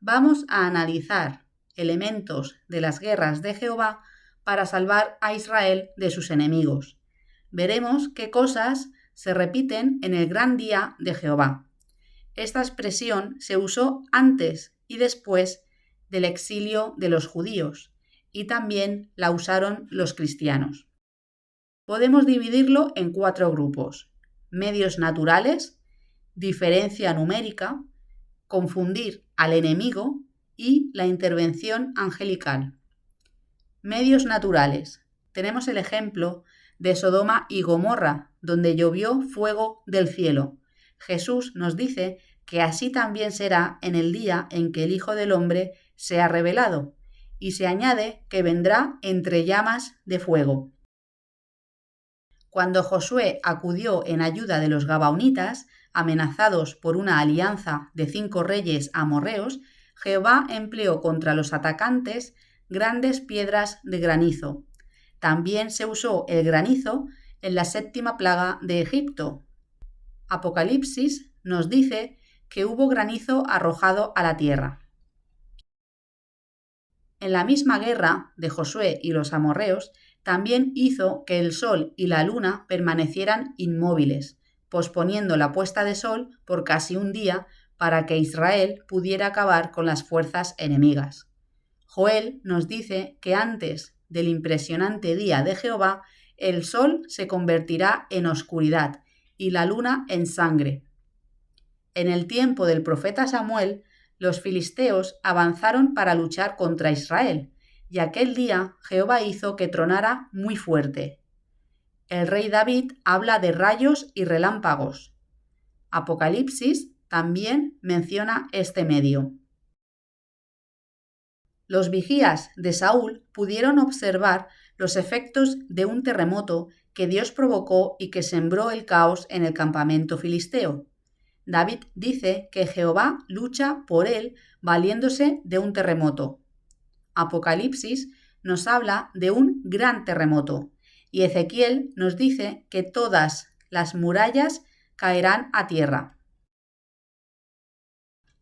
vamos a analizar elementos de las guerras de Jehová para salvar a Israel de sus enemigos. Veremos qué cosas se repiten en el gran día de Jehová. Esta expresión se usó antes y después del exilio de los judíos y también la usaron los cristianos. Podemos dividirlo en 4 grupos: medios naturales, diferencia numérica, confundir al enemigo y la intervención angelical. Medios naturales. Tenemos el ejemplo de Sodoma y Gomorra, donde llovió fuego del cielo. Jesús nos dice que así también será en el día en que el Hijo del Hombre sea revelado, y se añade que vendrá entre llamas de fuego. Cuando Josué acudió en ayuda de los gabaonitas, amenazados por una alianza de 5 reyes amorreos, Jehová empleó contra los atacantes grandes piedras de granizo. También se usó el granizo en la 7ª plaga de Egipto. Apocalipsis nos dice que hubo granizo arrojado a la tierra. En la misma guerra de Josué y los amorreos, también hizo que el sol y la luna permanecieran inmóviles, posponiendo la puesta de sol por casi un día para que Israel pudiera acabar con las fuerzas enemigas. Joel nos dice que antes del impresionante día de Jehová, el sol se convertirá en oscuridad y la luna en sangre. En el tiempo del profeta Samuel, los filisteos avanzaron para luchar contra Israel, y aquel día Jehová hizo que tronara muy fuerte. El rey David habla de rayos y relámpagos. Apocalipsis también menciona este medio. Los vigías de Saúl pudieron observar los efectos de un terremoto que Dios provocó y que sembró el caos en el campamento filisteo. David dice que Jehová lucha por él valiéndose de un terremoto. Apocalipsis nos habla de un gran terremoto y Ezequiel nos dice que todas las murallas caerán a tierra.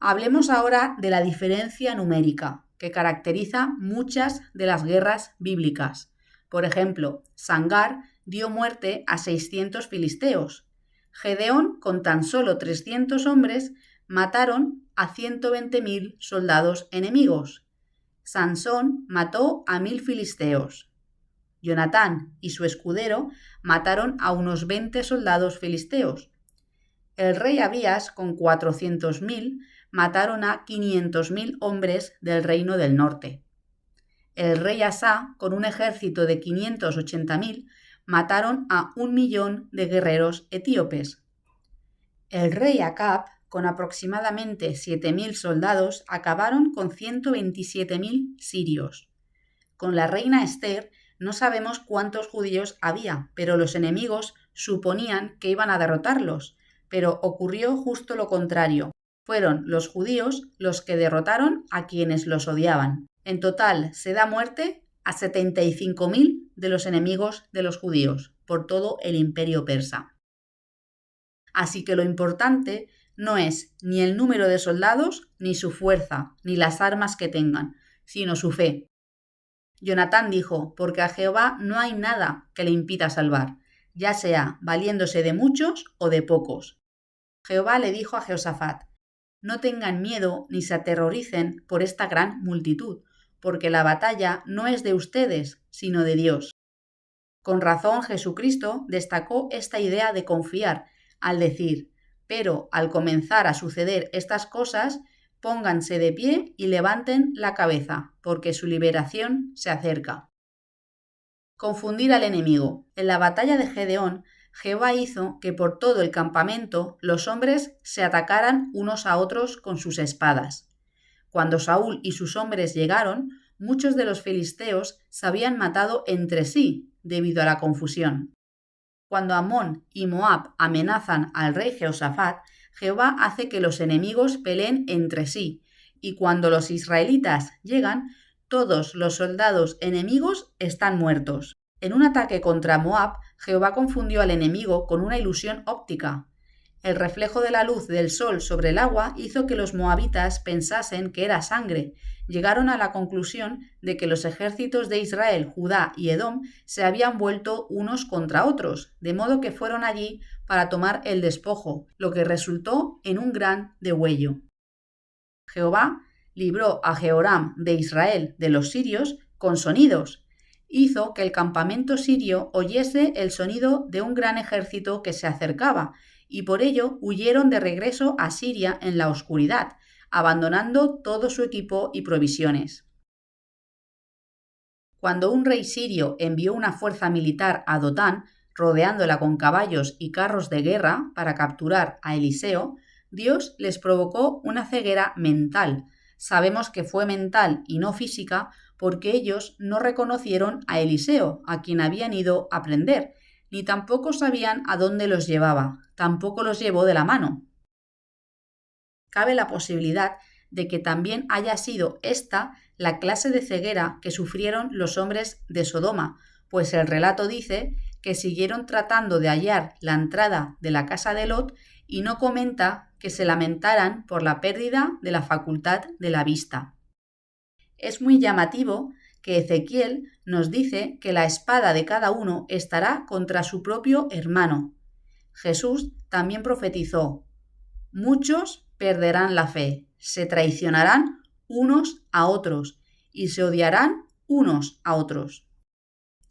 Hablemos ahora de la diferencia numérica que caracteriza muchas de las guerras bíblicas. Por ejemplo, Sangar dio muerte a 600 filisteos. Gedeón, con tan solo 300 hombres, mataron a 120.000 soldados enemigos. Sansón mató a 1.000 filisteos. Jonatán y su escudero mataron a unos 20 soldados filisteos. El rey Abías, con 400.000, mataron a 500.000 hombres del reino del norte. El rey Asá, con un ejército de 580.000, mataron a 1.000.000 de guerreros etíopes. El rey Acab, con aproximadamente 7.000 soldados, acabaron con 127.000 sirios. Con la reina Esther no sabemos cuántos judíos había, pero los enemigos suponían que iban a derrotarlos, pero ocurrió justo lo contrario. Fueron los judíos los que derrotaron a quienes los odiaban. En total se da muerte a 75.000 de los enemigos de los judíos por todo el imperio persa. Así que lo importante no es ni el número de soldados, ni su fuerza, ni las armas que tengan, sino su fe. Jonatán dijo, porque a Jehová no hay nada que le impida salvar, ya sea valiéndose de muchos o de pocos. Jehová le dijo a Jehoshafat, no tengan miedo ni se aterroricen por esta gran multitud, porque la batalla no es de ustedes, sino de Dios. Con razón Jesucristo destacó esta idea de confiar, al decir, pero al comenzar a suceder estas cosas, pónganse de pie y levanten la cabeza, porque su liberación se acerca. Confundir al enemigo. En la batalla de Gedeón, Jehová hizo que por todo el campamento los hombres se atacaran unos a otros con sus espadas. Cuando Saúl y sus hombres llegaron, muchos de los filisteos se habían matado entre sí debido a la confusión. Cuando Amón y Moab amenazan al rey Jehoshafat, Jehová hace que los enemigos peleen entre sí, y cuando los israelitas llegan, todos los soldados enemigos están muertos. En un ataque contra Moab, Jehová confundió al enemigo con una ilusión óptica. El reflejo de la luz del sol sobre el agua hizo que los moabitas pensasen que era sangre. Llegaron a la conclusión de que los ejércitos de Israel, Judá y Edom se habían vuelto unos contra otros, de modo que fueron allí para tomar el despojo, lo que resultó en un gran degüello. Jehová libró a Jehoram de Israel de los sirios con sonidos. Hizo que el campamento sirio oyese el sonido de un gran ejército que se acercaba, y por ello huyeron de regreso a Siria en la oscuridad, abandonando todo su equipo y provisiones. Cuando un rey sirio envió una fuerza militar a Dotán, rodeándola con caballos y carros de guerra para capturar a Eliseo, Dios les provocó una ceguera mental. Sabemos que fue mental y no física porque ellos no reconocieron a Eliseo, a quien habían ido a prender, ni tampoco sabían a dónde los llevaba, tampoco los llevó de la mano. Cabe la posibilidad de que también haya sido esta la clase de ceguera que sufrieron los hombres de Sodoma, pues el relato dice que siguieron tratando de hallar la entrada de la casa de Lot y no comenta que se lamentaran por la pérdida de la facultad de la vista. Es muy llamativo que Ezequiel nos dice que la espada de cada uno estará contra su propio hermano. Jesús también profetizó: muchos perderán la fe, se traicionarán unos a otros y se odiarán unos a otros.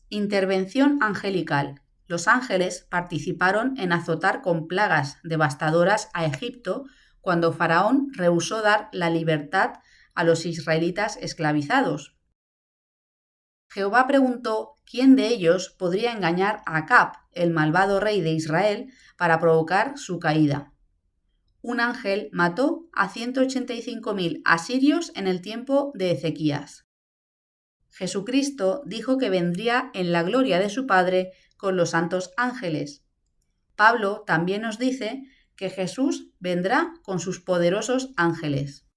Intervención angelical. Los ángeles participaron en azotar con plagas devastadoras a Egipto cuando Faraón rehusó dar la libertad a los israelitas esclavizados. Jehová preguntó quién de ellos podría engañar a Acab, el malvado rey de Israel, para provocar su caída. Un ángel mató a 185.000 asirios en el tiempo de Ezequías. Jesucristo dijo que vendría en la gloria de su Padre con los santos ángeles. Pablo también nos dice que Jesús vendrá con sus poderosos ángeles.